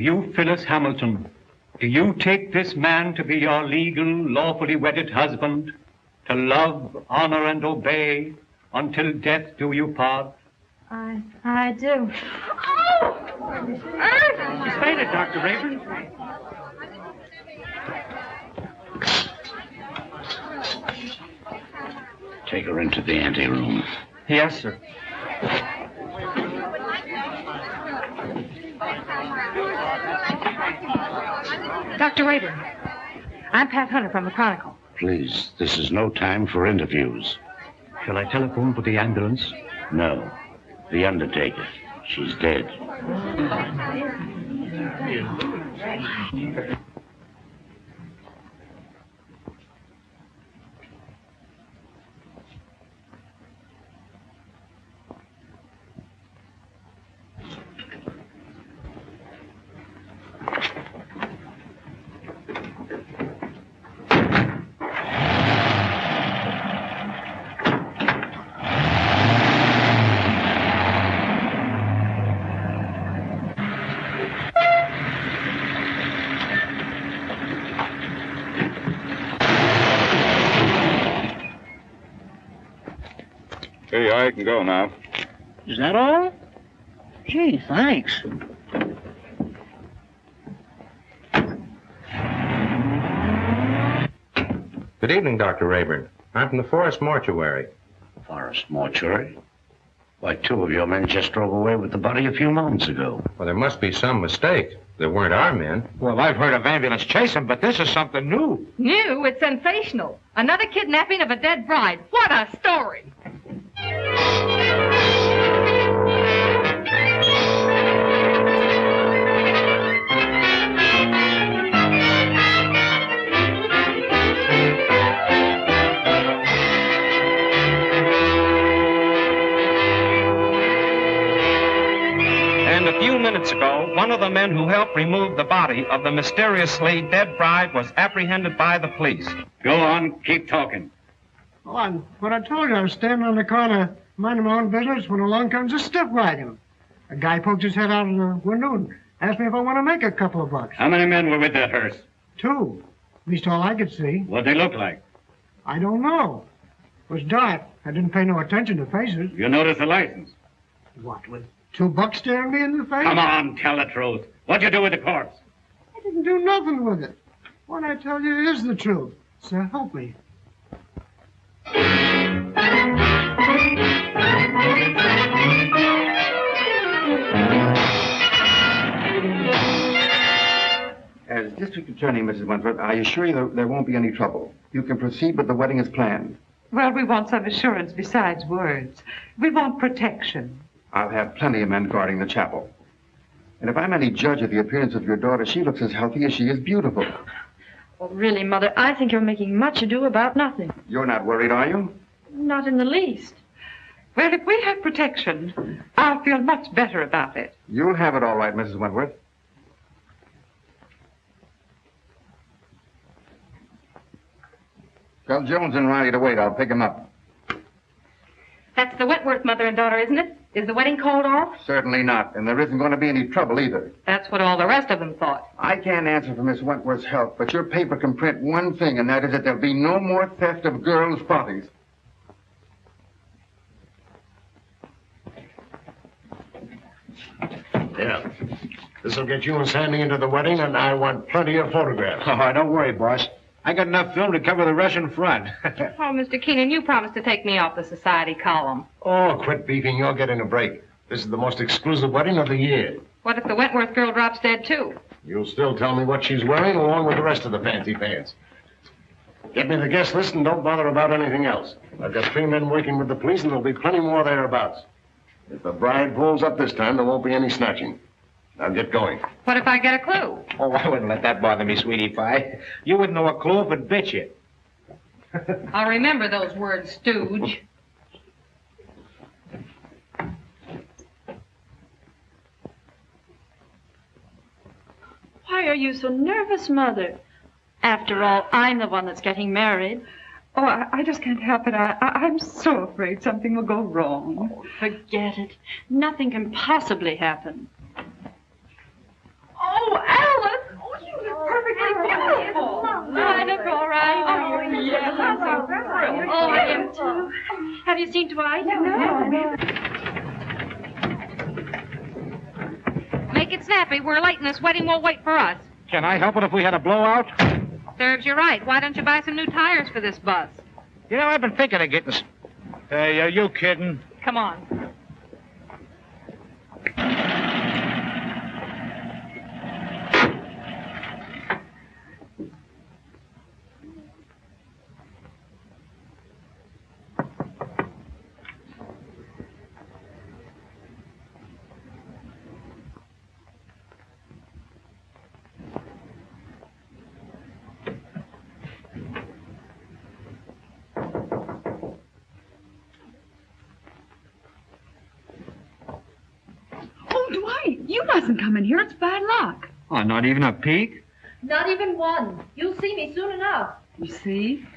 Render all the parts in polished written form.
You, Phyllis Hamilton, do you take this man to be your legal, lawfully wedded husband, to love, honor, and obey, until death do you part? I do. She's fainted, Dr. Rayburn. Take her into the anteroom. Yes, sir. Dr. Rayburn, I'm Pat Hunter from the Chronicle. Please, this is no time for interviews. Shall I telephone for the ambulance? No. The undertaker. She's dead. Hey, I can go now. Is that all? Gee, thanks. Good evening, Dr. Rayburn. I'm from the Forest Mortuary. Forest Mortuary? Why, two of your men just drove away with the body a few moments ago. Well, there must be some mistake. They weren't our men. Well, I've heard of ambulance chasing, but this is something new. New? It's sensational. Another kidnapping of a dead bride. What a story! And a few minutes ago, one of the men who helped remove the body of the mysteriously dead bride was apprehended by the police. Go on, keep talking. Oh, what I told you, I was standing on the corner, minding my own business, when along comes a stiff wagon. A guy poked his head out of the window and asked me if I want to make a couple of bucks. How many men were with that hearse? 2. At least all I could see. What'd they look like? I don't know. It was dark. I didn't pay no attention to faces. You noticed the license? What, with 2 bucks staring me in the face? Come on, tell the truth. What'd you do with the corpse? I didn't do nothing with it. What I tell you is the truth. So help me. As District Attorney, Mrs. Wentworth, I assure you there won't be any trouble. You can proceed with the wedding as planned. Well, we want some assurance besides words. We want protection. I'll have plenty of men guarding the chapel. And if I'm any judge of the appearance of your daughter, she looks as healthy as she is beautiful. Well, really, Mother, I think you're making much ado about nothing. You're not worried, are you? Not in the least. Well, if we have protection, I'll feel much better about it. You'll have it all right, Mrs. Wentworth. Tell Jones and Riley to wait. I'll pick him up. That's the Wentworth mother and daughter, isn't it? Is the wedding called off? Certainly not. And there isn't going to be any trouble either. That's what all the rest of them thought. I can't answer for Miss Wentworth's health, but your paper can print one thing, and that is that there'll be no more theft of girls' bodies. Yeah. This'll get you and Sandy into the wedding, and I want plenty of photographs. Oh, don't worry, boss. I got enough film to cover the Russian front. Oh, Mr. Keenan, you promised to take me off the society column. Oh, quit beefing. You're getting a break. This is the most exclusive wedding of the year. What if the Wentworth girl drops dead, too? You'll still tell me what she's wearing, along with the rest of the fancy pants. Get me the guest list and don't bother about anything else. I've got 3 men working with the police, and there'll be plenty more thereabouts. If the bride pulls up this time, there won't be any snatching. Now get going. What if I get a clue? Oh, I wouldn't let that bother me, sweetie pie. You wouldn't know a clue if it bit you. I'll remember those words, stooge. Why are you so nervous, Mother? After all, I'm the one that's getting married. Oh, I just can't help it. I'm so afraid something will go wrong. Oh, forget it. Nothing can possibly happen. Oh, Kenneth all right? Oh, yes. Oh, him too. Have you seen Dwight? No. Make it snappy. We're late and this wedding won't wait for us. Can I help it if we had a blowout? Serves you right. Why don't you buy some new tires for this bus? You know, I've been thinking of getting... Hey, are you kidding? Come on. Oh, Dwight, you mustn't come in here. It's bad luck. Oh, not even a peek? Not even one. You'll see me soon enough. You see?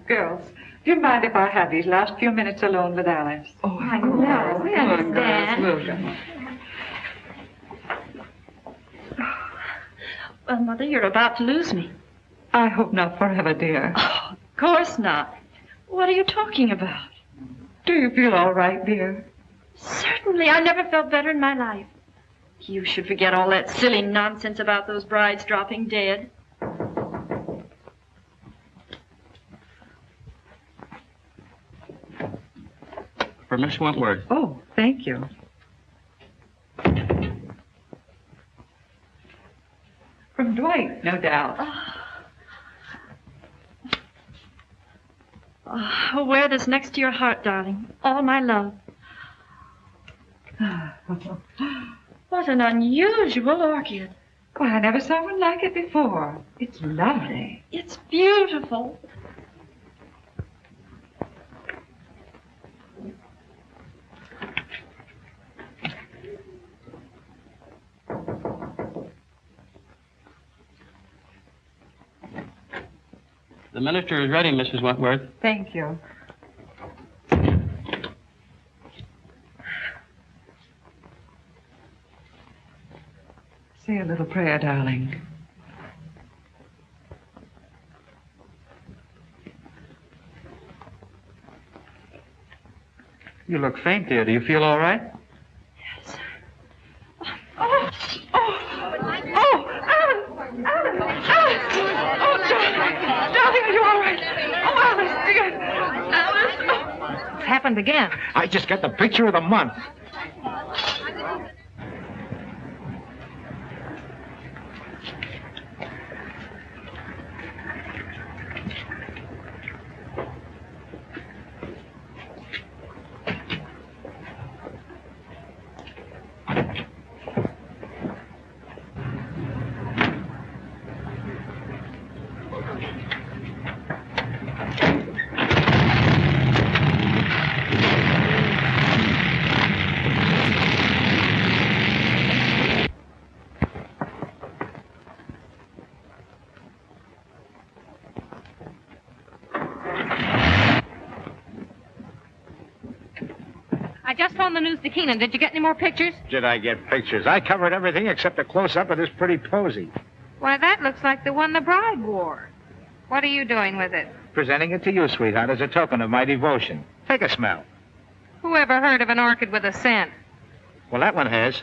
Girls, do you mind if I have these last few minutes alone with Alice? Oh, I know. We understand. Well, Mother, you're about to lose me. I hope not forever, dear. Oh, of course not. What are you talking about? Do you feel all right, dear? Certainly. I never felt better in my life. You should forget all that silly nonsense about those brides dropping dead. For Miss Wentworth. Oh, thank you. From Dwight, no doubt. Oh, wear this next to your heart, darling. All my love. What an unusual orchid. Well, I never saw one like it before. It's lovely. It's beautiful. The miniature is ready, Mrs. Wentworth. Thank you. Say a little prayer, darling. You look faint, dear. Do you feel all right? Yes. Oh, Alice! Oh, darling, are you all right? Oh, Alice, dear. Alice! It's happened again. I just got the picture of the month. I just phoned the news to Keenan. Did you get any more pictures? Did I get pictures? I covered everything except a close-up of this pretty posy. Why, that looks like the one the bride wore. What are you doing with it? Presenting it to you, sweetheart, as a token of my devotion. Take a smell. Who ever heard of an orchid with a scent? Well, that one has.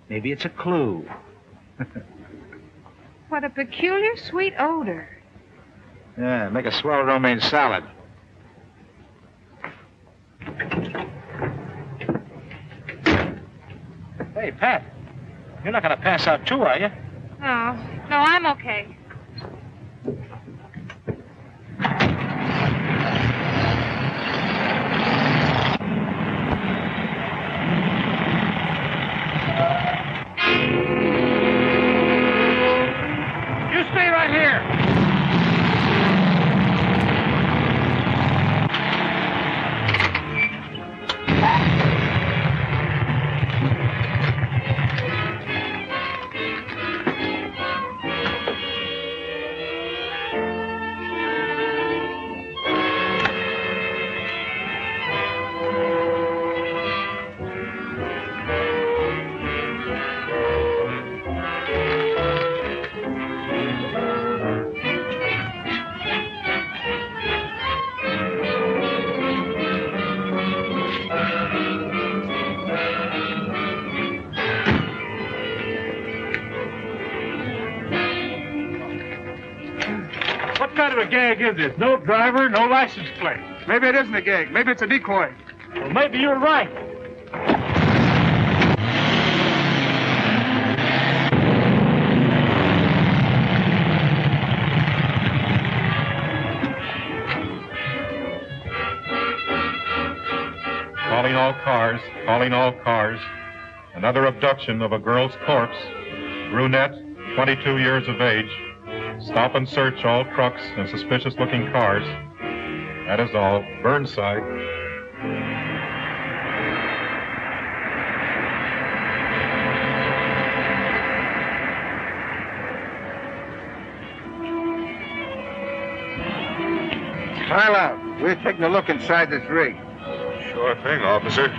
Maybe it's a clue. What a peculiar sweet odor. Yeah, make a swell romaine salad. Hey, Pat, you're not going to pass out too, are you? No, I'm okay. You stay right here. kind of a gag is this? No driver, no license plate. Maybe it isn't a gag. Maybe it's a decoy. Well, maybe you're right. Calling all cars, calling all cars. Another abduction of a girl's corpse. Brunette, 22 years of age. Stop and search all trucks and suspicious-looking cars. That is all. Burnside. Pile out. We're taking a look inside this rig. Sure thing, officer.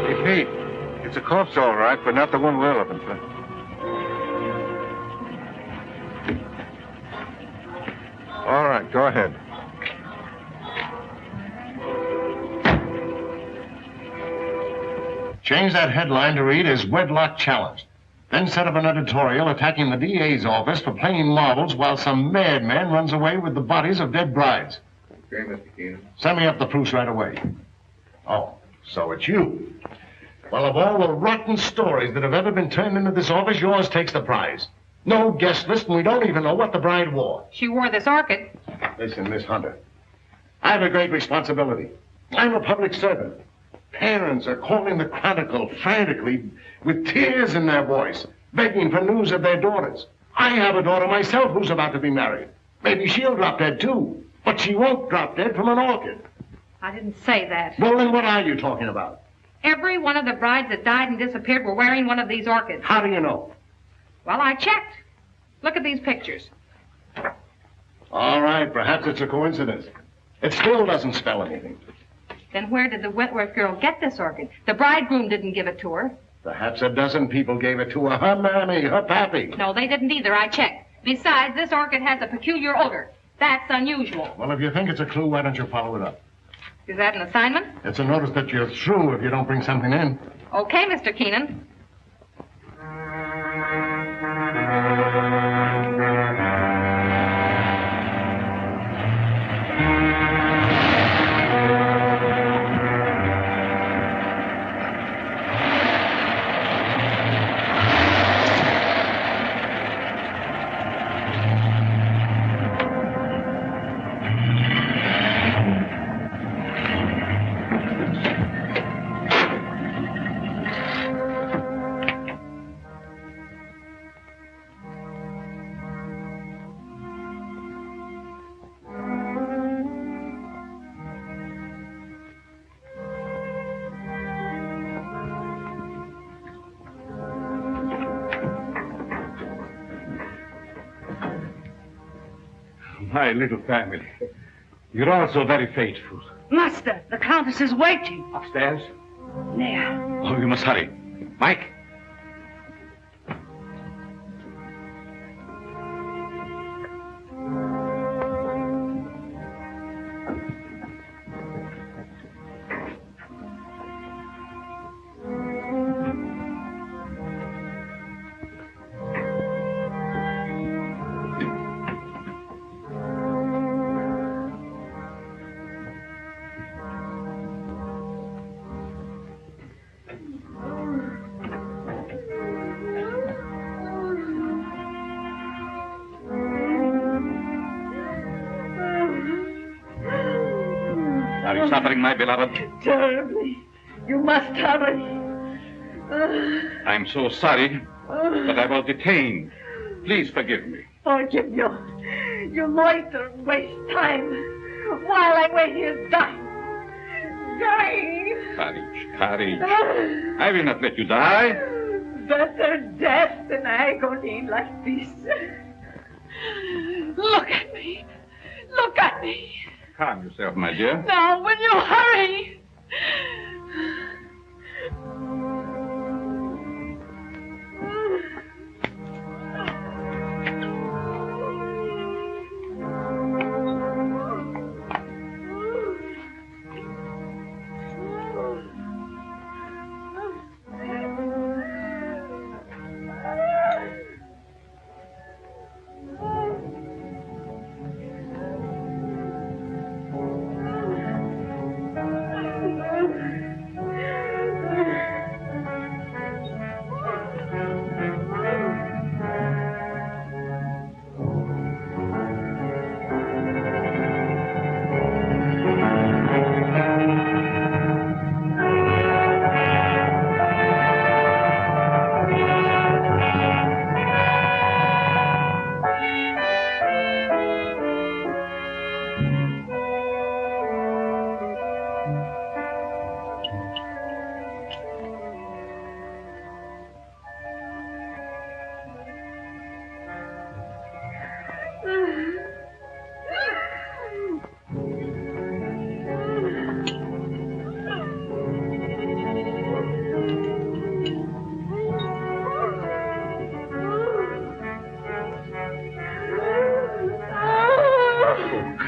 Hey, Pete. It's a corpse, all right, but not the one we're looking for. All right, go ahead. Change that headline to read as Wedlock Challenged. Then set up an editorial attacking the DA's office for playing marbles while some madman runs away with the bodies of dead brides. Okay, Mr. Keenan. Send me up the proofs right away. Oh, so it's you. Well, of all the rotten stories that have ever been turned into this office, yours takes the prize. No guest list, and we don't even know what the bride wore. She wore this orchid. Listen, Miss Hunter. I have a great responsibility. I'm a public servant. Parents are calling the Chronicle frantically with tears in their voice, begging for news of their daughters. I have a daughter myself who's about to be married. Maybe she'll drop dead, too. But she won't drop dead from an orchid. I didn't say that. Well, then what are you talking about? Every one of the brides that died and disappeared were wearing one of these orchids. How do you know? Well, I checked. Look at these pictures. All right, perhaps it's a coincidence. It still doesn't spell anything. Then where did the Wentworth girl get this orchid? The bridegroom didn't give it to her. Perhaps a dozen people gave it to her. Her mammy, her pappy. No, they didn't either. I checked. Besides, this orchid has a peculiar odor. That's unusual. Well, if you think it's a clue, why don't you follow it up? Is that an assignment? It's a notice that you're through if you don't bring something in. Okay, Mr. Keenan. My little family. You're all so very faithful. Master, the Countess is waiting. Upstairs? There. Oh, you must hurry. Mike? Are you suffering, my beloved? Terribly. You must hurry. I'm so sorry, but I was detained. Please forgive me. Forgive you. You loiter and waste time while I wait here dying. Dying. Courage, courage. I will not let you die. Better death than agony like this. Look at me. Look at me. Calm yourself, my dear. Now, will you hurry?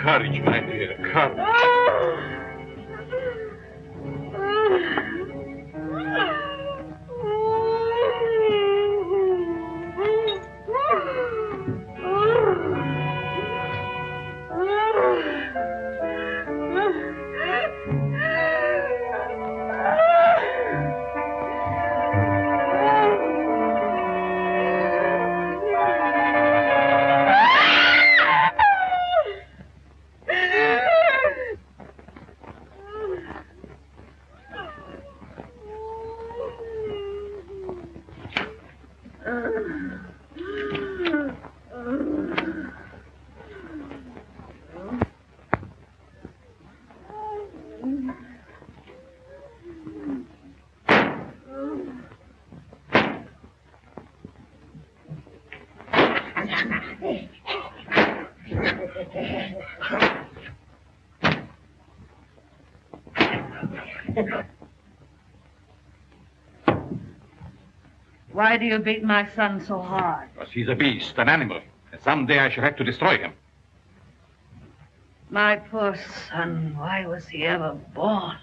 Courage, my dear, courage. Why do you beat my son so hard? Because he's a beast, an animal. And someday I shall have to destroy him. My poor son, why was he ever born?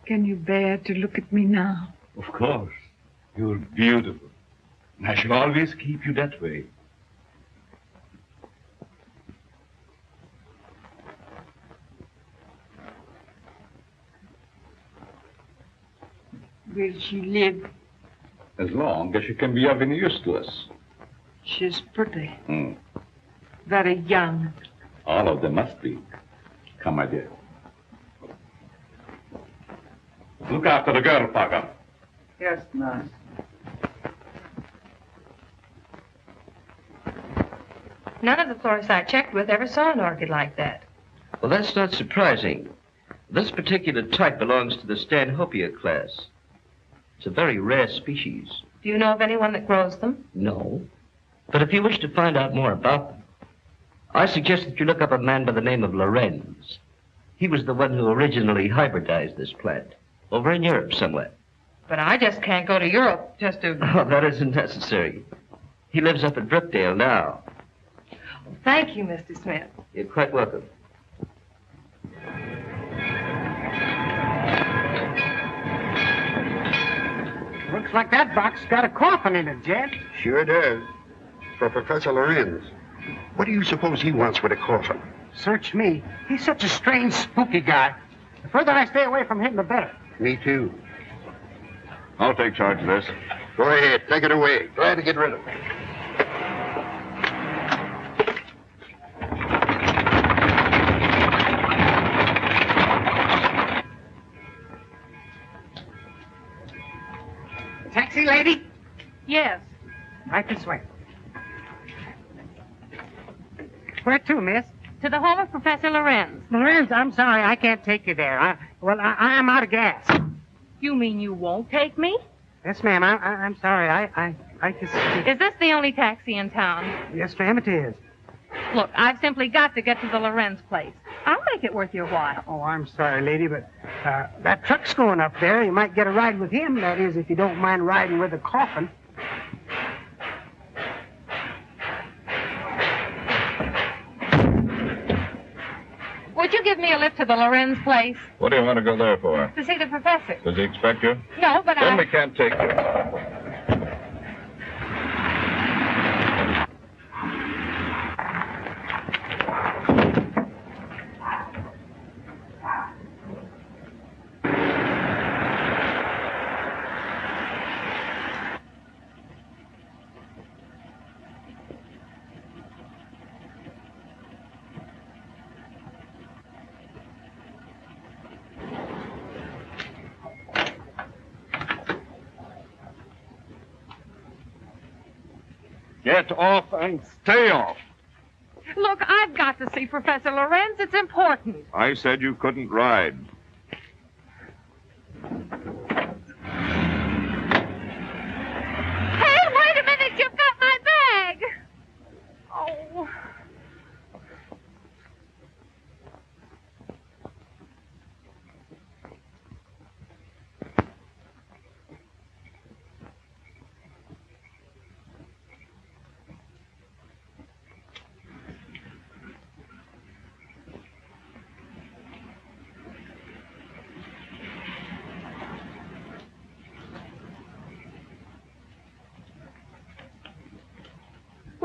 Can you bear to look at me now? Of course. You're beautiful. And I shall always keep you that way. Will she live? As long as she can be of any use to us. She's pretty. Very young. All of them must be. Come, my dear. Look after the girl, Parker. Yes, nurse. None of the florists I checked with ever saw an orchid like that. Well, that's not surprising. This particular type belongs to the Stanhopea class. It's a very rare species. Do you know of anyone that grows them? No. But if you wish to find out more about them, I suggest that you look up a man by the name of Lorenz. He was the one who originally hybridized this plant, over in Europe somewhere. But I just can't go to Europe just to... Oh, that isn't necessary. He lives up at Brookdale now. Thank you, Mr. Smith. You're quite welcome. Looks like that box got a coffin in it, Jed. Sure does. For Professor Lorenz. What do you suppose he wants with a coffin? Search me. He's such a strange, spooky guy. The further I stay away from him, the better. Me too. I'll take charge of this. Go ahead. Take it away. Glad to get rid of it. Taxi, lady? Yes. Right this way. Where to, miss? To the home of Professor Lorenz. Lorenz, I'm sorry, I can't take you there. I'm out of gas. You mean you won't take me? Yes, ma'am. I'm sorry. I just... Is this the only taxi in town? Yes, ma'am, it is. Look, I've simply got to get to the Lorenz place. I'll make it worth your while. Oh, I'm sorry, lady, but that truck's going up there. You might get a ride with him, that is, if you don't mind riding with a coffin. Would you give me a lift to the Lorenz place? What do you want to go there for? To see the professor. Does he expect you? No, but Then we can't take you. Get off and stay off. Look, I've got to see Professor Lorenz. It's important. I said you couldn't ride. Hey, wait a minute. You've got my bag. Oh.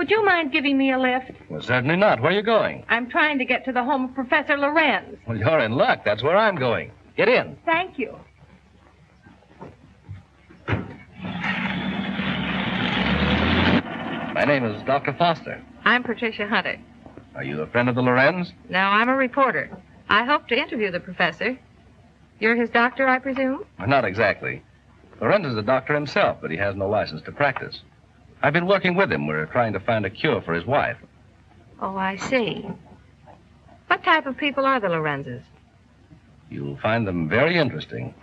Would you mind giving me a lift? Well, certainly not. Where are you going? I'm trying to get to the home of Professor Lorenz. Well, you're in luck. That's where I'm going. Get in. Thank you. My name is Dr. Foster. I'm Patricia Hunter. Are you a friend of the Lorenz? No, I'm a reporter. I hope to interview the professor. You're his doctor, I presume? Well, not exactly. Lorenz is a doctor himself, but he has no license to practice. I've been working with him. We're trying to find a cure for his wife. Oh, I see. What type of people are the Lorenzes? You'll find them very interesting.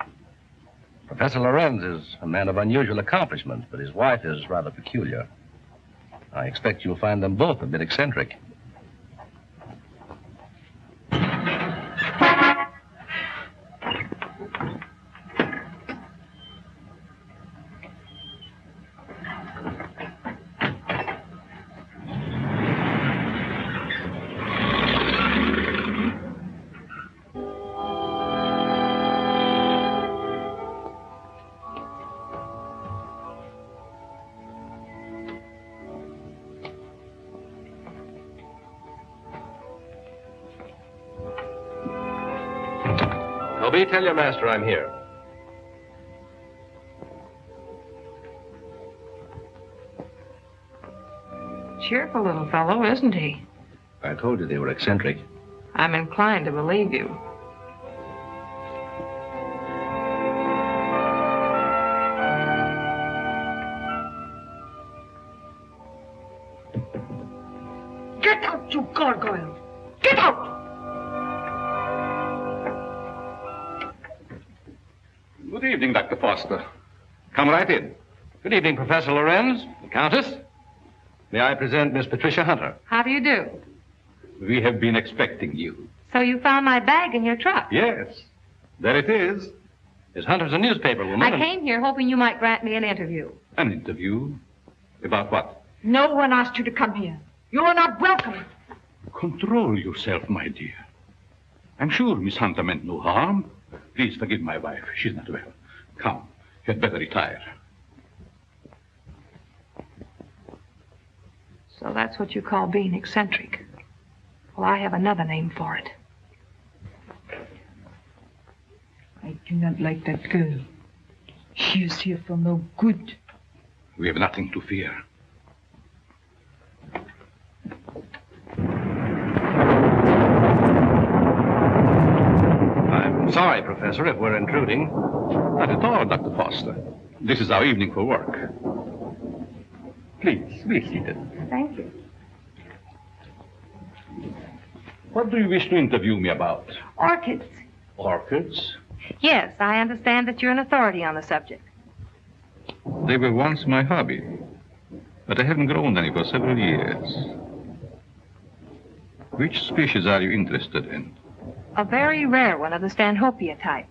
Professor Lorenz is a man of unusual accomplishments, but his wife is rather peculiar. I expect you'll find them both a bit eccentric. Toby, tell your master I'm here. Cheerful little fellow, isn't he? I told you they were eccentric. I'm inclined to believe you. Get out, you gargoyle! Get out! Good evening, Dr. Foster. Come right in. Good evening, Professor Lorenz, the Countess. May I present Miss Patricia Hunter? How do you do? We have been expecting you. So you found my bag in your truck? Yes. There it is. Miss Hunter's a newspaper woman. I came here hoping you might grant me an interview. An interview? About what? No one asked you to come here. You are not welcome. Control yourself, my dear. I'm sure Miss Hunter meant no harm. Please forgive my wife. She's not well. Come. You had better retire. So that's what you call being eccentric. Well, I have another name for it. I do not like that girl. She is here for no good. We have nothing to fear. I'm sorry, Professor, if we're intruding. Not at all, Dr. Foster. This is our evening for work. Please, be seated. Thank you. What do you wish to interview me about? Orchids. Orchids? Yes, I understand that you're an authority on the subject. They were once my hobby, but I haven't grown any for several years. Which species are you interested in? A very rare one of the Stanhopea type.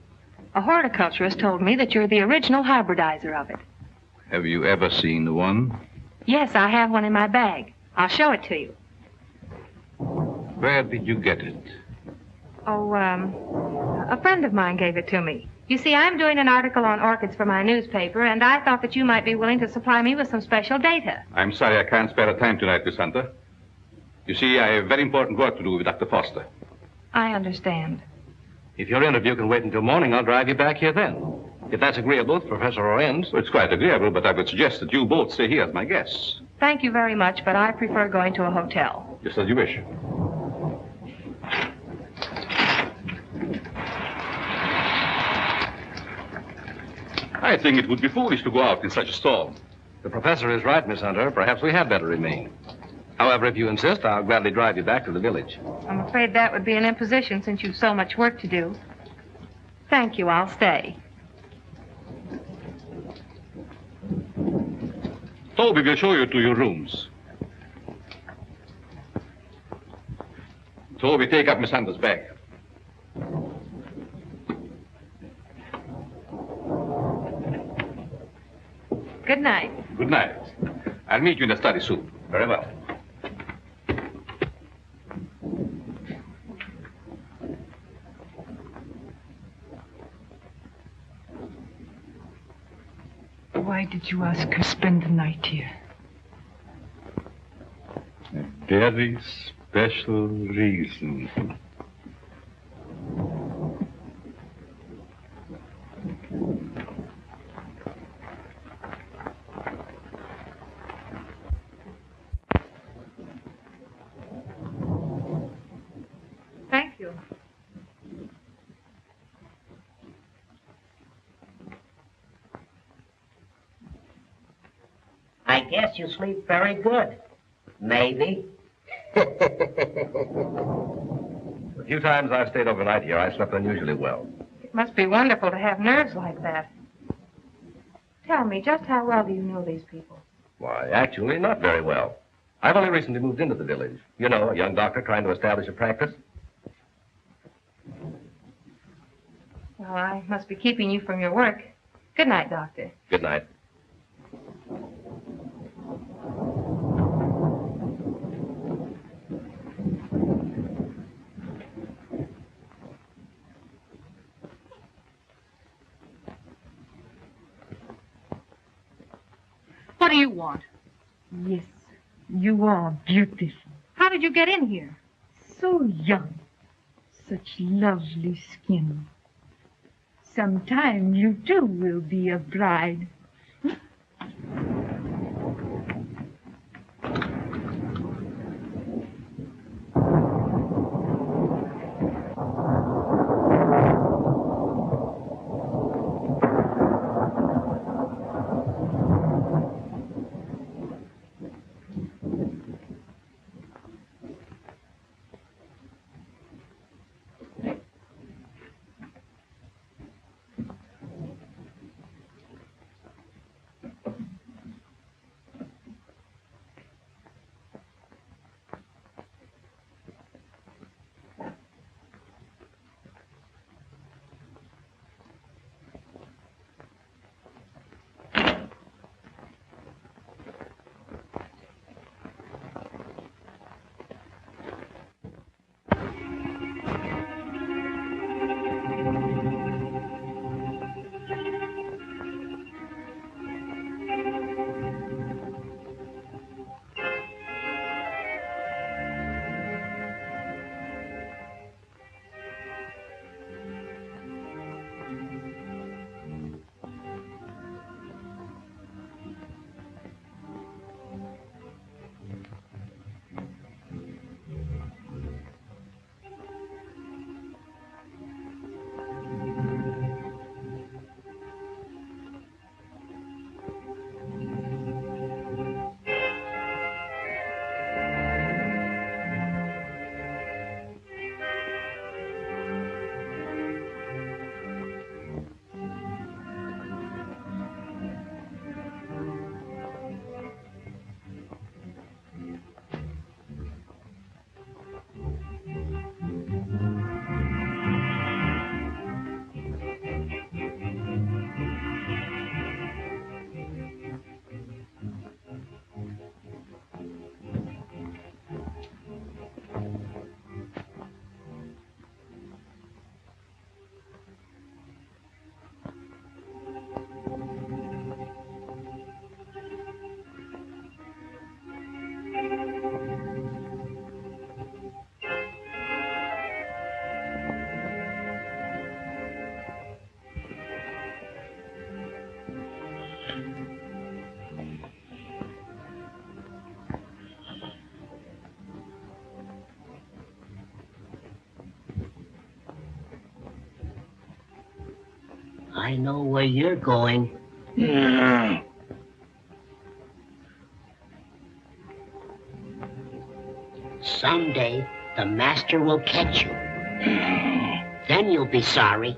A horticulturist told me that you're the original hybridizer of it. Have you ever seen one? Yes, I have one in my bag. I'll show it to you. Where did you get it? Oh, a friend of mine gave it to me. You see, I'm doing an article on orchids for my newspaper, and I thought that you might be willing to supply me with some special data. I'm sorry I can't spare a time tonight, Miss Hunter. You see, I have very important work to do with Dr. Foster. I understand. If your interview can wait until morning, I'll drive you back here then. If that's agreeable to Professor Lorenz. Well, it's quite agreeable, but I would suggest that you both stay here as my guests. Thank you very much, but I prefer going to a hotel. Just as you wish. I think it would be foolish to go out in such a storm. The professor is right, Miss Hunter. Perhaps we had better remain. However, if you insist, I'll gladly drive you back to the village. I'm afraid that would be an imposition since you've so much work to do. Thank you, I'll stay. Toby will show you to your rooms. Toby, take up Miss Hunter's bag. Good night. Good night. I'll meet you in the study soon. Very well. Why did you ask her to spend the night here? very special reason. Thank you. I guess you sleep very good. Maybe. The few times I've stayed overnight here, I slept unusually well. It must be wonderful to have nerves like that. Tell me, just how well do you know these people? Why, actually, not very well. I've only recently moved into the village. You know, a young doctor trying to establish a practice. Well, I must be keeping you from your work. Good night, Doctor. Good night. What do you want? Yes, you are beautiful. How did you get in here? So young. Such lovely skin. Sometime you too will be a bride. I know where you're going. Someday, the master will catch you. Then you'll be sorry.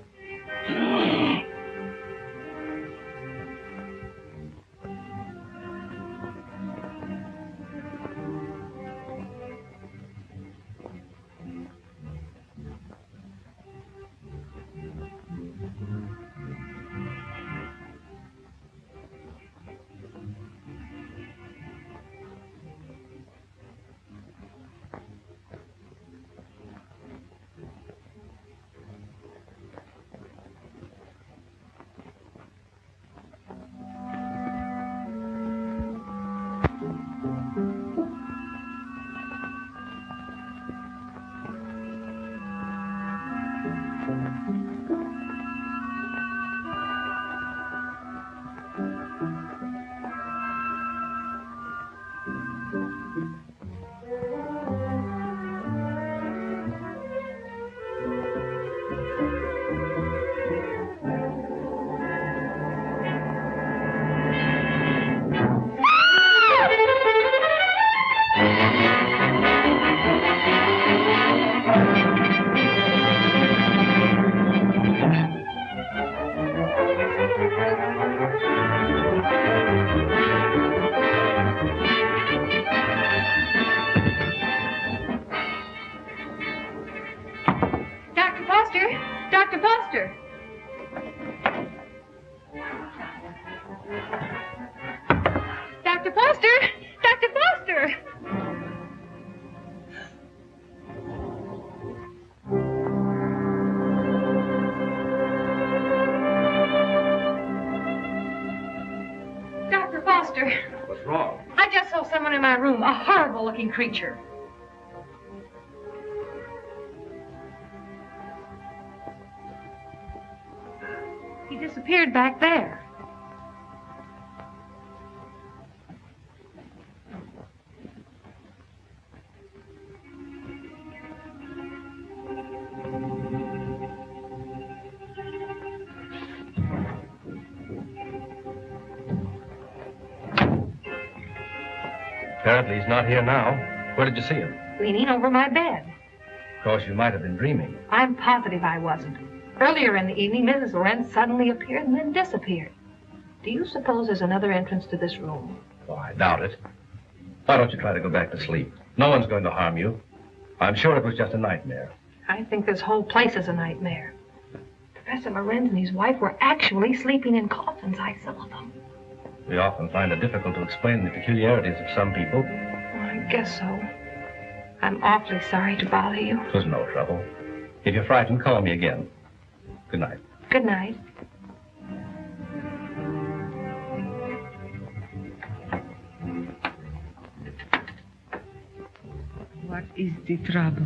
Dr. Foster! Dr. Foster! Dr. Foster! What's wrong? I just saw someone in my room, a horrible-looking creature. He disappeared back there. Apparently he's not here now. Where did you see him? Leaning over my bed. Of course, you might have been dreaming. I'm positive I wasn't. Earlier in the evening, Mrs. Lorenz suddenly appeared and then disappeared. Do you suppose there's another entrance to this room? Oh, I doubt it. Why don't you try to go back to sleep? No one's going to harm you. I'm sure it was just a nightmare. I think this whole place is a nightmare. Professor Lorenz and his wife were actually sleeping in coffins, I saw them. We often find it difficult to explain the peculiarities of some people. I guess so. I'm awfully sorry to bother you. It was no trouble. If you're frightened, call me again. Good night. Good night. What is the trouble?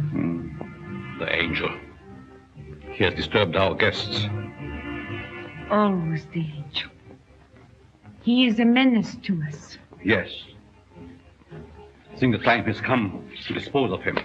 The angel. He has disturbed our guests. Always the angel. He is a menace to us. Yes. I think the time has come to dispose of him.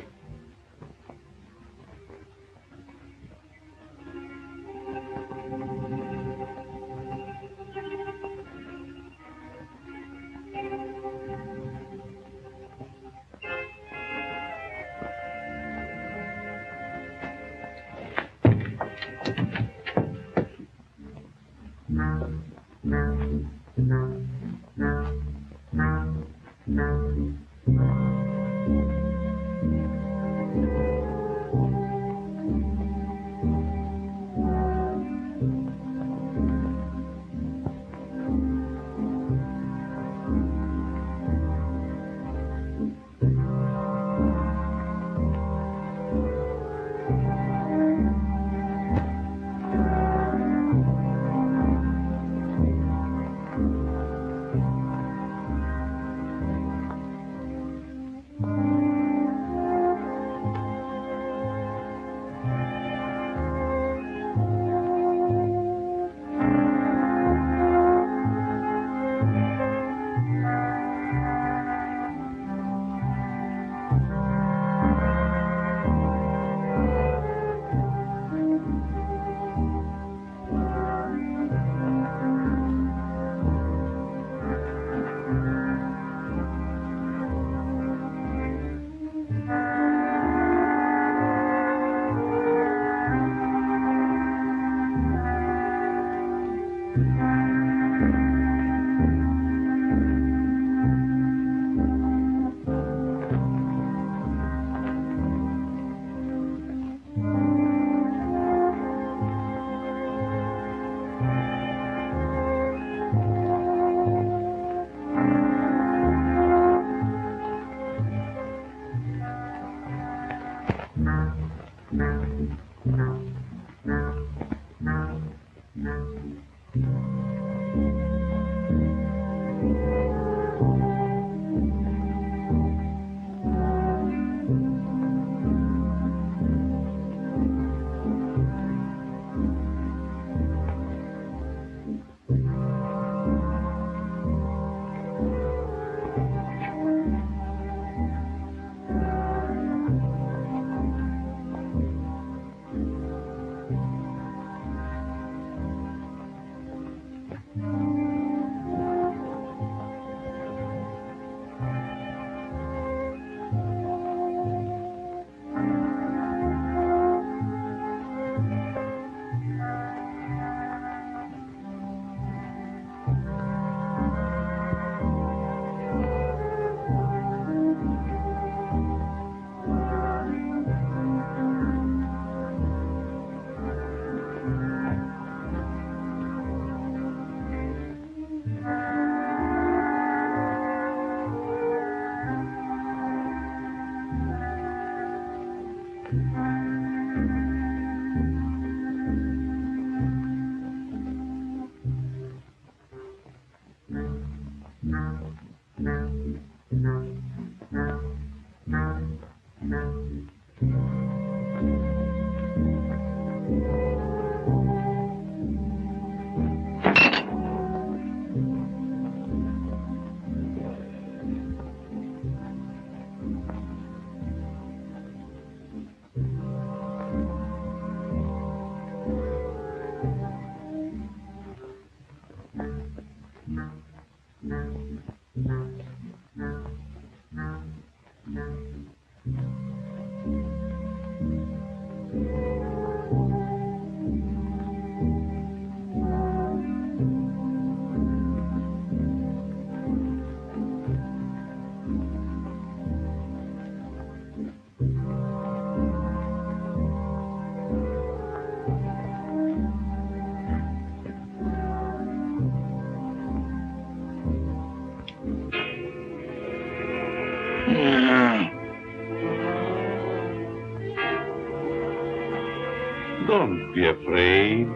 not be afraid,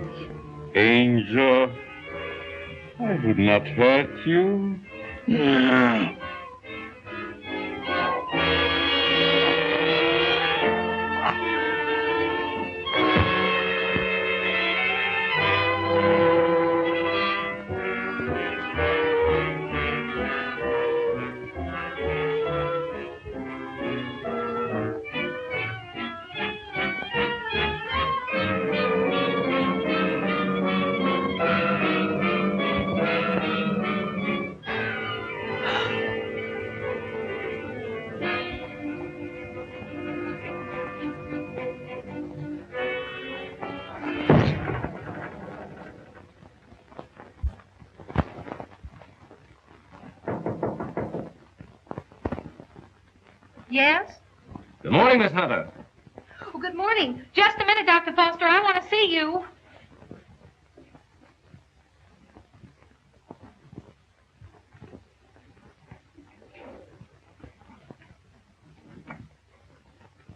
Angel. I would not hurt you. Yes? Good morning, Miss Hunter. Oh, good morning. Just a minute, Dr. Foster. I want to see you.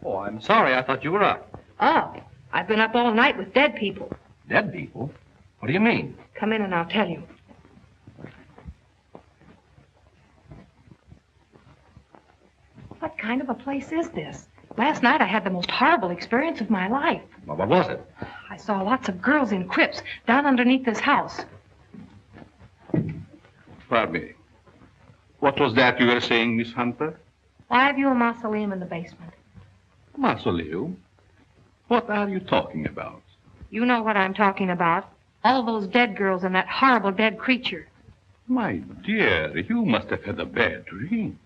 Oh, I'm sorry. I thought you were up. Oh, I've been up all night with dead people. Dead people? What do you mean? Come in and I'll tell you. What kind of a place is this? Last night I had the most horrible experience of my life. Well, what was it? I saw lots of girls in crypts down underneath this house. Pardon me. What was that you were saying, Miss Hunter? Well, I view a mausoleum in the basement. Mausoleum? What are you talking about? You know what I'm talking about. All those dead girls and that horrible dead creature. My dear, you must have had a bad dream.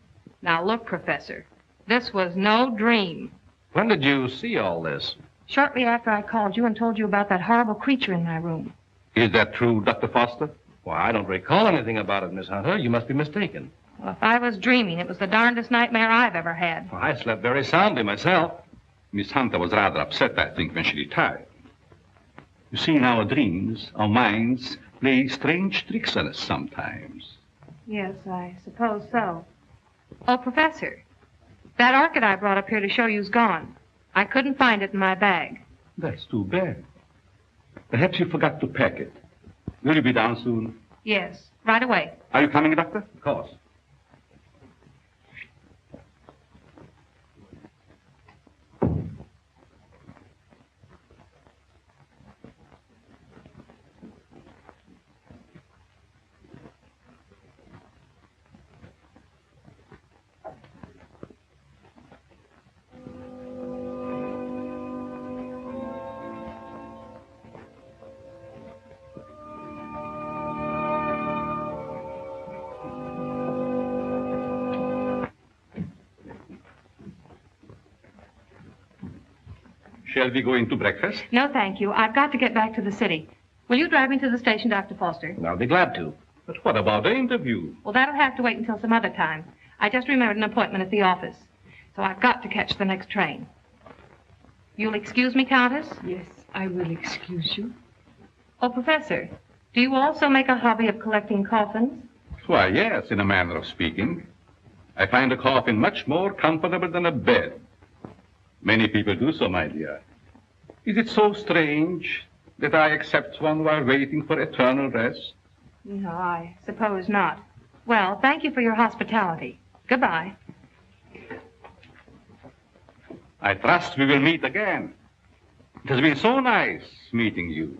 Now look, Professor. This was no dream. When did you see all this? Shortly after I called you and told you about that horrible creature in my room. Is that true, Dr. Foster? Why, I don't recall anything about it, Miss Hunter. You must be mistaken. Well, if I was dreaming, it was the darndest nightmare I've ever had. Well, I slept very soundly myself. Miss Hunter was rather upset, I think, when she retired. You see, in our dreams, our minds play strange tricks on us sometimes. Yes, I suppose so. Oh, Professor, that orchid I brought up here to show you's gone. I couldn't find it in my bag. That's too bad. Perhaps you forgot to pack it. Will you be down soon? Yes, right away. Are you coming, Doctor? Of course. Shall we go into breakfast? No, thank you. I've got to get back to the city. Will you drive me to the station, Dr. Foster? I'll be glad to. But what about the interview? Well, that'll have to wait until some other time. I just remembered an appointment at the office. So I've got to catch the next train. You'll excuse me, Countess? Yes, I will excuse you. Oh, Professor, do you also make a hobby of collecting coffins? Why, yes, in a manner of speaking. I find a coffin much more comfortable than a bed. Many people do so, my dear. Is it so strange that I accept one while waiting for eternal rest? No, I suppose not. Well, thank you for your hospitality. Goodbye. I trust we will meet again. It has been so nice meeting you.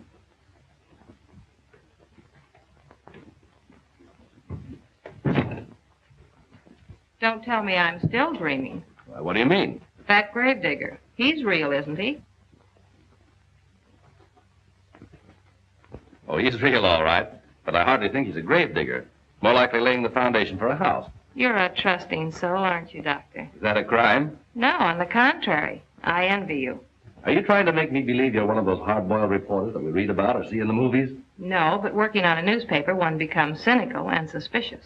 Don't tell me I'm still dreaming. Why, what do you mean? That gravedigger. He's real, isn't he? Oh, he's real, all right. But I hardly think he's a gravedigger. More likely laying the foundation for a house. You're a trusting soul, aren't you, Doctor? Is that a crime? No, on the contrary. I envy you. Are you trying to make me believe you're one of those hard-boiled reporters that we read about or see in the movies? No, but working on a newspaper, one becomes cynical and suspicious.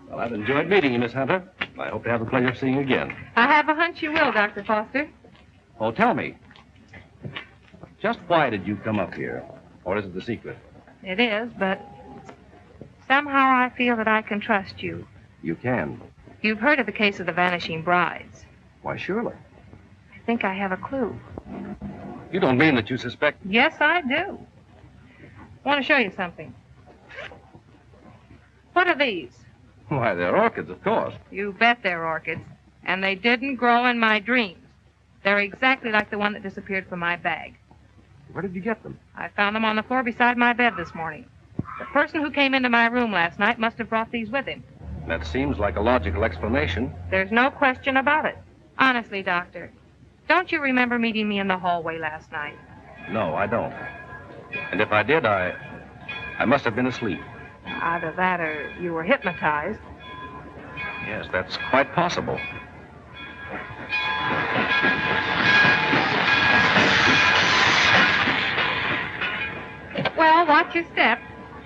Well, I've enjoyed meeting you, Miss Hunter. I hope to have the pleasure of seeing you again. I have a hunch you will, Dr. Foster. Oh, tell me. Just why did you come up here? Or is it the secret? It is, but somehow I feel that I can trust you. You can. You've heard of the case of the vanishing brides. Why, surely. I think I have a clue. You don't mean that you suspect... Yes, I do. I want to show you something. What are these? Why, they're orchids, of course. You bet they're orchids. And they didn't grow in my dreams. They're exactly like the one that disappeared from my bag. Where did you get them? I found them on the floor beside my bed this morning. The person who came into my room last night must have brought these with him. That seems like a logical explanation. There's no question about it. Honestly, Doctor, don't you remember meeting me in the hallway last night? No, I don't. And if I did, I must have been asleep. Either that or you were hypnotized. Yes, that's quite possible. Well, watch your step.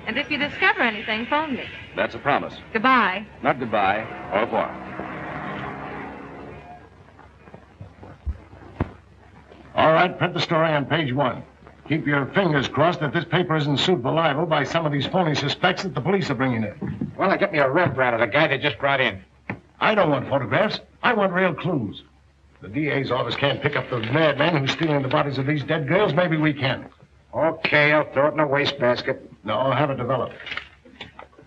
And if you discover anything, phone me. That's a promise. Goodbye. Not goodbye. Au revoir. All right, print the story on page 1. Keep your fingers crossed that this paper isn't sued for libel by some of these phony suspects that the police are bringing in. Well, I get me a Rembrandt of the guy they just brought in. I don't want photographs. I want real clues. The DA's office can't pick up the madman who's stealing the bodies of these dead girls. Maybe we can. Okay, I'll throw it in a wastebasket. No, I'll have it developed.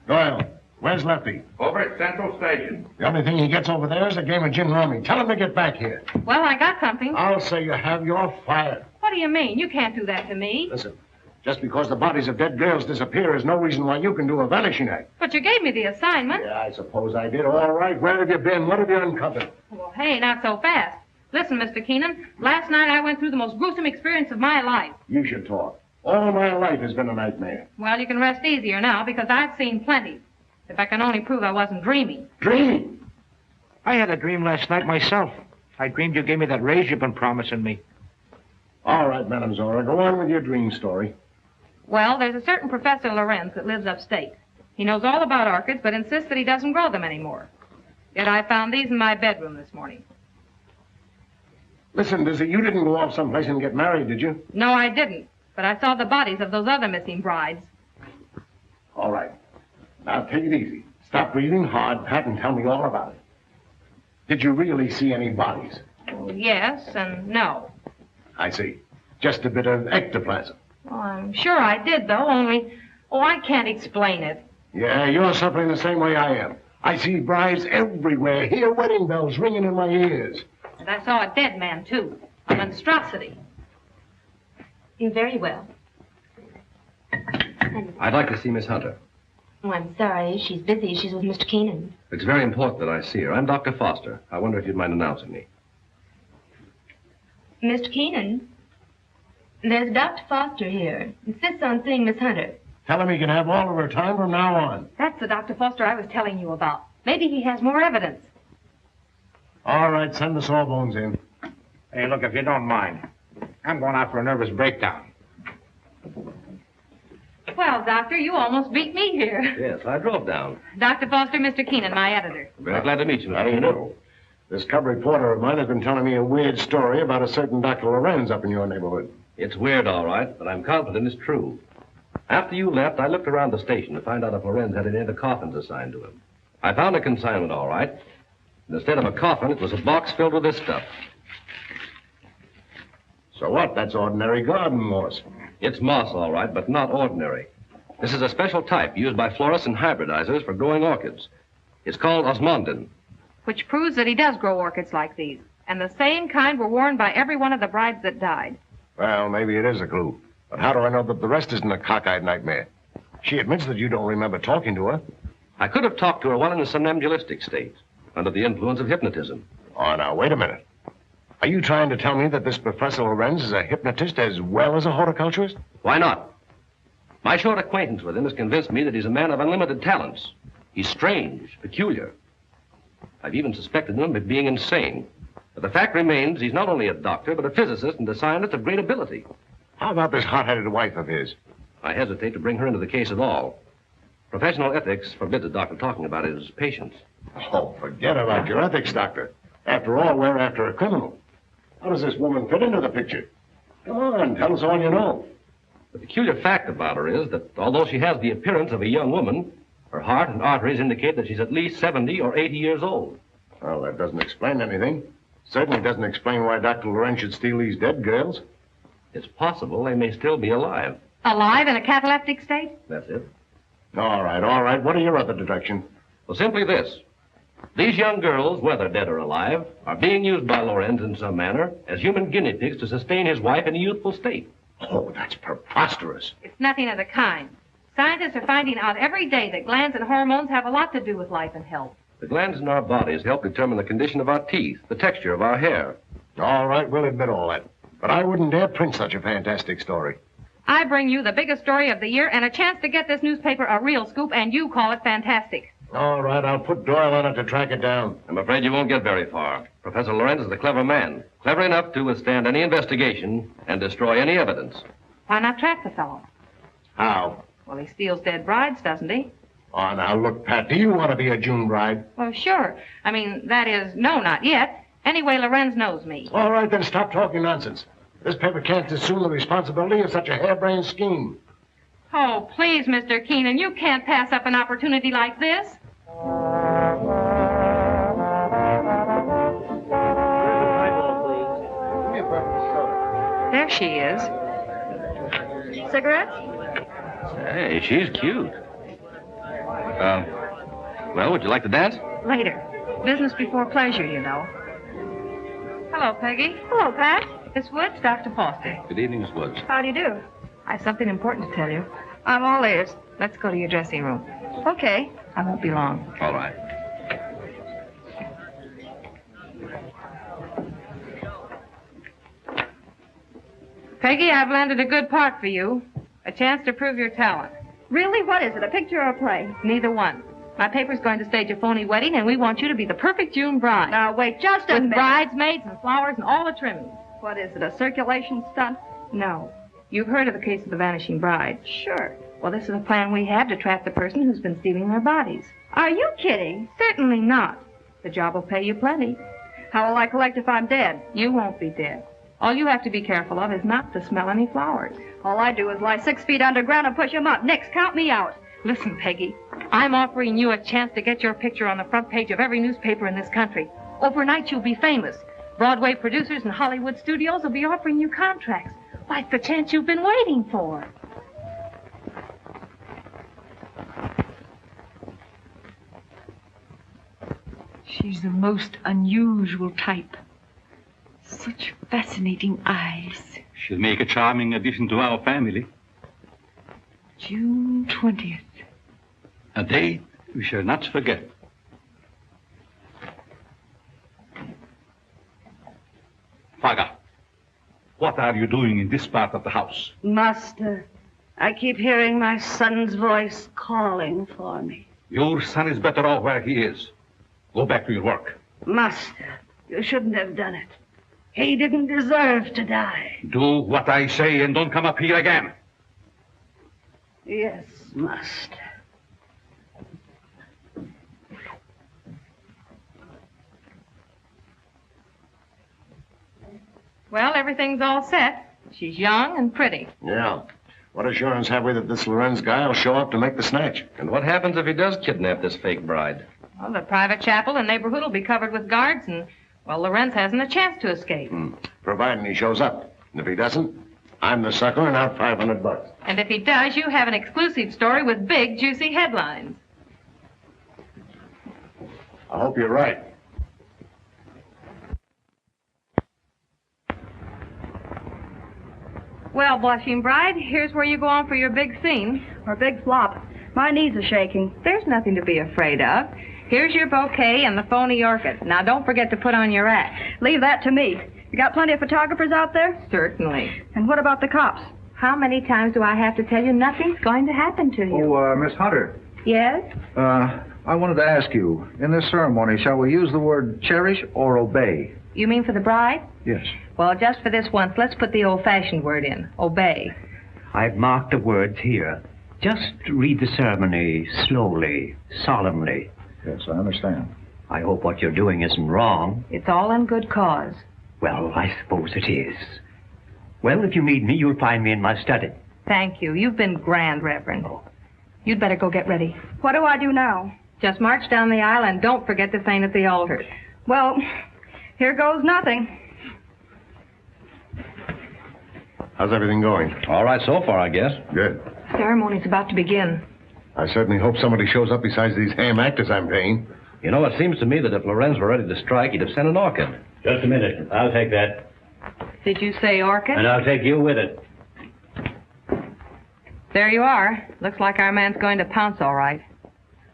Doyle, where's Lefty? Over at Central Station. The only thing he gets over there is a game of gin rummy. Tell him to get back here. Well, I got something. I'll say you have. You're fired. What do you mean? You can't do that to me. Listen, just because the bodies of dead girls disappear is no reason why you can do a vanishing act. But you gave me the assignment. Yeah, I suppose I did. All right, where have you been? What have you uncovered? Well, hey, not so fast. Listen, Mr. Keenan, last night I went through the most gruesome experience of my life. You should talk. All my life has been a nightmare. Well, you can rest easier now because I've seen plenty. If I can only prove I wasn't dreaming. Dreaming? I had a dream last night myself. I dreamed you gave me that raise you've been promising me. All right, Madam Zora, go on with your dream story. Well, there's a certain Professor Lorenz that lives upstate. He knows all about orchids, but insists that he doesn't grow them anymore. Yet I found these in my bedroom this morning. Listen, Dizzy, you didn't go off someplace and get married, did you? No, I didn't. But I saw the bodies of those other missing brides. All right. Now, take it easy. Stop breathing hard, Pat, and tell me all about it. Did you really see any bodies? Well, yes and no. I see. Just a bit of ectoplasm. Well, I'm sure I did, though, only... Oh, I can't explain it. Yeah, you're suffering the same way I am. I see brides everywhere. Hear wedding bells ringing in my ears. And I saw a dead man, too. A monstrosity. You're very well. I'd like to see Miss Hunter. Oh, I'm sorry. She's busy. She's with Mr. Keenan. It's very important that I see her. I'm Dr. Foster. I wonder if you'd mind announcing me. Mr. Keenan, there's Dr. Foster here. Insists on seeing Miss Hunter. Tell him he can have all of her time from now on. That's the Dr. Foster I was telling you about. Maybe he has more evidence. All right, send the sawbones in. Hey, look, if you don't mind, I'm going out for a nervous breakdown. Well, Doctor, you almost beat me here. Yes, I drove down. Dr. Foster, Mr. Keenan, my editor. Very glad to meet you, Mr. How do you know? This cub reporter of mine has been telling me a weird story about a certain Dr. Lorenz up in your neighborhood. It's weird, all right, but I'm confident it's true. After you left, I looked around the station to find out if Lorenz had any of the coffins assigned to him. I found a consignment, all right. And instead of a coffin, it was a box filled with this stuff. So what? That's ordinary garden moss. It's moss, all right, but not ordinary. This is a special type used by florists and hybridizers for growing orchids. It's called osmondin. Which proves that he does grow orchids like these. And the same kind were worn by every one of the brides that died. Well, maybe it is a clue. But how do I know that the rest isn't a cockeyed nightmare? She admits that you don't remember talking to her. I could have talked to her while in a somnambulistic state, under the influence of hypnotism. Oh, now, wait a minute. Are you trying to tell me that this Professor Lorenz is a hypnotist as well as a horticulturist? Why not? My short acquaintance with him has convinced me that he's a man of unlimited talents. He's strange, peculiar. I've even suspected him of being insane. But the fact remains he's not only a doctor, but a physicist and a scientist of great ability. How about this hot-headed wife of his? I hesitate to bring her into the case at all. Professional ethics forbids a doctor talking about his patients. Oh, forget about your ethics, Doctor. After all, we're after a criminal. How does this woman fit into the picture? Come on, tell us all you know. The peculiar fact about her is that although she has the appearance of a young woman, her heart and arteries indicate that she's at least 70 or 80 years old. Well, that doesn't explain anything. Certainly doesn't explain why Dr. Lorenz should steal these dead girls. It's possible they may still be alive. Alive in a cataleptic state? That's it. All right. What are your other deductions? Well, simply this. These young girls, whether dead or alive, are being used by Lorenz in some manner as human guinea pigs to sustain his wife in a youthful state. Oh, that's preposterous. It's nothing of the kind. Scientists are finding out every day that glands and hormones have a lot to do with life and health. The glands in our bodies help determine the condition of our teeth, the texture of our hair. All right, we'll admit all that. But I wouldn't dare print such a fantastic story. I bring you the biggest story of the year and a chance to get this newspaper a real scoop, and you call it fantastic. All right, I'll put Doyle on it to track it down. I'm afraid you won't get very far. Professor Lorenz is a clever man, clever enough to withstand any investigation and destroy any evidence. Why not track the fellow? How? Well, he steals dead brides, doesn't he? Oh, now, look, Pat, do you want to be a June bride? Well, sure. I mean, that is, no, not yet. Anyway, Lorenz knows me. All right, then stop talking nonsense. This paper can't assume the responsibility of such a harebrained scheme. Oh, please, Mr. Keenan, you can't pass up an opportunity like this. There she is. Cigarettes? Hey, she's cute. Well, would you like to dance? Later. Business before pleasure, you know. Hello, Peggy. Hello, Pat. Miss Woods, Dr. Foster. Good evening, Miss Woods. How do you do? I have something important to tell you. I'm all ears. Let's go to your dressing room. Okay. I won't be long. All right. Peggy, I've landed a good part for you. A chance to prove your talent. Really? What is it, a picture or a play? Neither one. My paper's going to stage a phony wedding, and we want you to be the perfect June bride. Now, wait just a With minute. bridesmaids and flowers and all the trimmings. What is it, a circulation stunt? No. You've heard of the case of the vanishing bride. Sure. Well, this is a plan we have to trap the person who's been stealing their bodies. Are you kidding? Certainly not. The job will pay you plenty. How will I collect if I'm dead? You won't be dead. All you have to be careful of is not to smell any flowers. All I do is lie 6 feet underground and push 'em up. Next, count me out. Listen, Peggy, I'm offering you a chance to get your picture on the front page of every newspaper in this country. Overnight, you'll be famous. Broadway producers and Hollywood studios will be offering you contracts. Why, it's the chance you've been waiting for. She's the most unusual type. Such fascinating eyes. She'll make a charming addition to our family. June 20th. A date we shall not forget. Faga, what are you doing in this part of the house? Master, I keep hearing my son's voice calling for me. Your son is better off where he is. Go back to your work. Master, you shouldn't have done it. He didn't deserve to die. Do what I say and don't come up here again. Yes, master. Well, everything's all set. She's young and pretty. Yeah. What assurance have we that this Lorenz guy will show up to make the snatch? And what happens if he does kidnap this fake bride? Well, the private chapel and neighborhood will be covered with guards, and, well, Lorenz hasn't a chance to escape. Providing he shows up. And if he doesn't, I'm the sucker and out $500. And if he does, you have an exclusive story with big, juicy headlines. I hope you're right. Well, blushing bride, here's where you go on for your big scene. Or big flop. My knees are shaking. There's nothing to be afraid of. Here's your bouquet and the phony orchid. Now, don't forget to put on your act. Leave that to me. You got plenty of photographers out there? Certainly. And what about the cops? How many times do I have to tell you nothing's going to happen to you? Oh, Miss Hunter. Yes? I wanted to ask you, in this ceremony, shall we use the word cherish or obey? You mean for the bride? Yes. Well, just for this once, let's put the old-fashioned word in. Obey. I've marked the words here. Just read the ceremony slowly, solemnly. Yes, I understand. I hope what you're doing isn't wrong. It's all in good cause. Well, I suppose it is. Well, if you need me, you'll find me in my study. Thank you. You've been grand, Reverend. You'd better go get ready. What do I do now? Just march down the aisle and don't forget to faint at the altar. Well, here goes nothing. How's everything going? All right so far, I guess. Good. Ceremony's about to begin. I certainly hope somebody shows up besides these ham actors I'm paying. You know, it seems to me that if Lorenz were ready to strike, he'd have sent an orchid. Just a minute. I'll take that. Did you say orchid? And I'll take you with it. There you are. Looks like our man's going to pounce all right.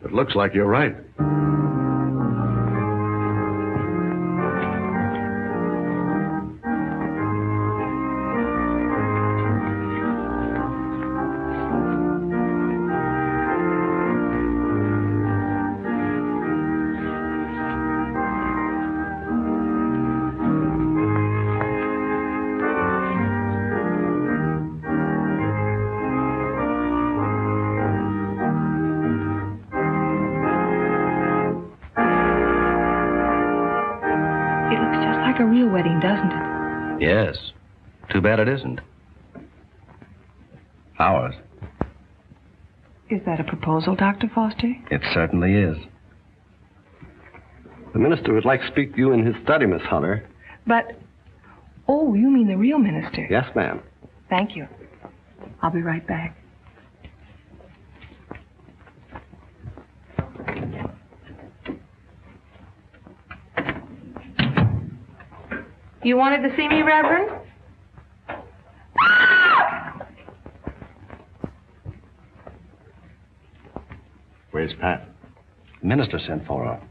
It looks like you're right. Like a real wedding, doesn't it? Yes. Too bad it isn't. Ours. Is that a proposal, Dr. Foster? It certainly is. The minister would like to speak to you in his study, Miss Hunter. But, oh, you mean the real minister? Yes, ma'am. Thank you. I'll be right back. You wanted to see me, Reverend? Where's Pat? The minister sent for her.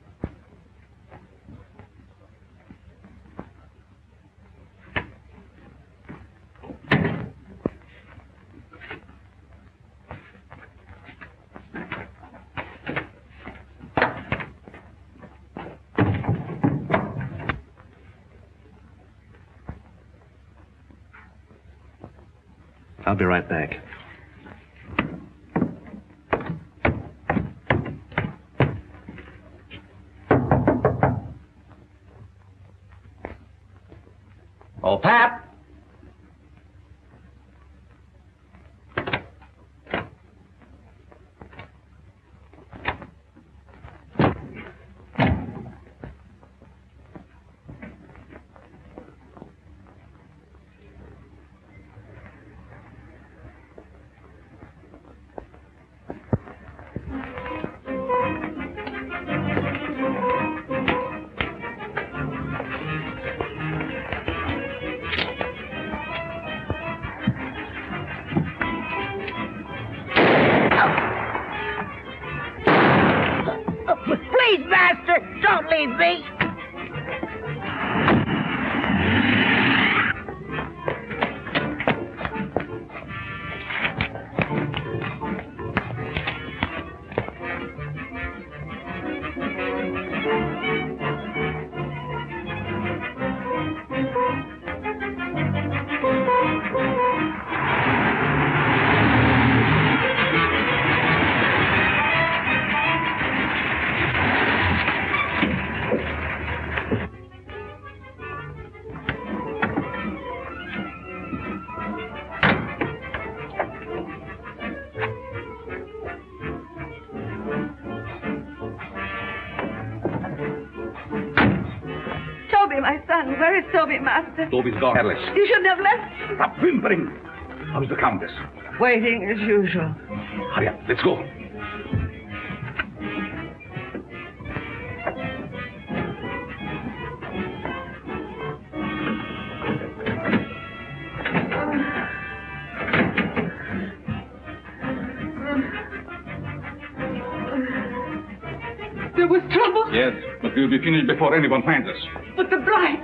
I'll be right back. Oh, Pat! Please, Master, don't leave me. Toby, my son. Where is Toby, Master? Toby's gone. Alice. You shouldn't have left. Stop whimpering. How's the Countess? Waiting as usual. Hurry up. Let's go. There was trouble? Yes, but we'll be finished before anyone finds us. But the bride.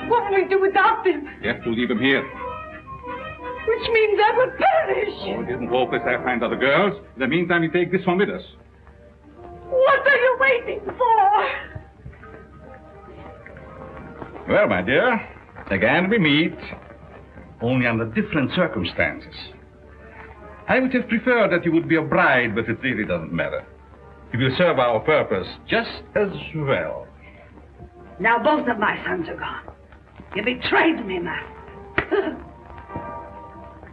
What will we do without them? We have to leave him here. Which means I will perish. Oh, it isn't hopeless. I'll find other girls. In the meantime, we take this one with us. What are you waiting for? Well, my dear, again we meet, only under different circumstances. I would have preferred that you would be a bride, but it really doesn't matter. It will serve our purpose just as well. Now both of my sons are gone. You betrayed me, Master.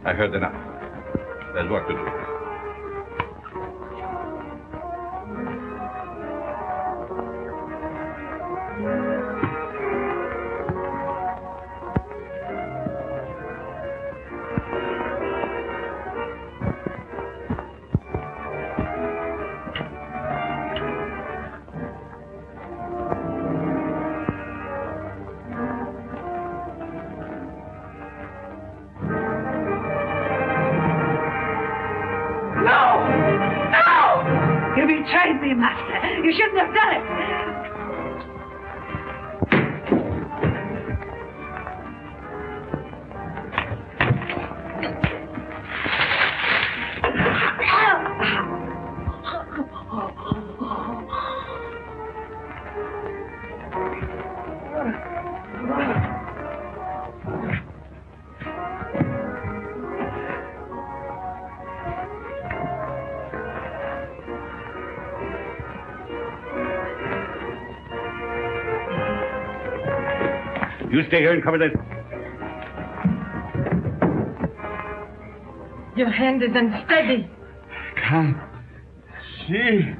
I heard enough. There's work to do. You betrayed me, Master. You shouldn't have done it. You stay here and cover this. Your hand is unsteady. Can't see.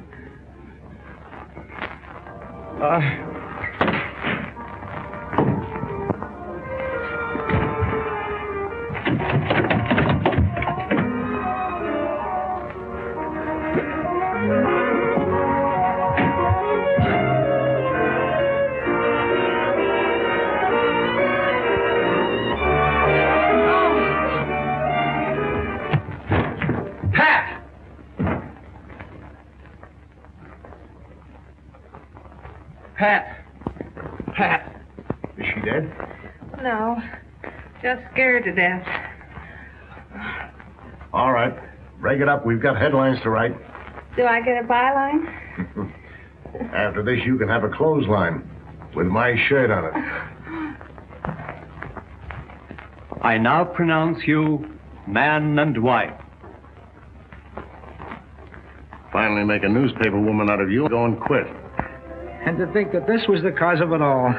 Pat. Is she dead? No, just scared to death. All right. Break it up. We've got headlines to write. Do I get a byline? After this, you can have a clothesline with my shirt on it. I now pronounce you man and wife. Finally make a newspaper woman out of you. Go and quit. And to think that this was the cause of it all.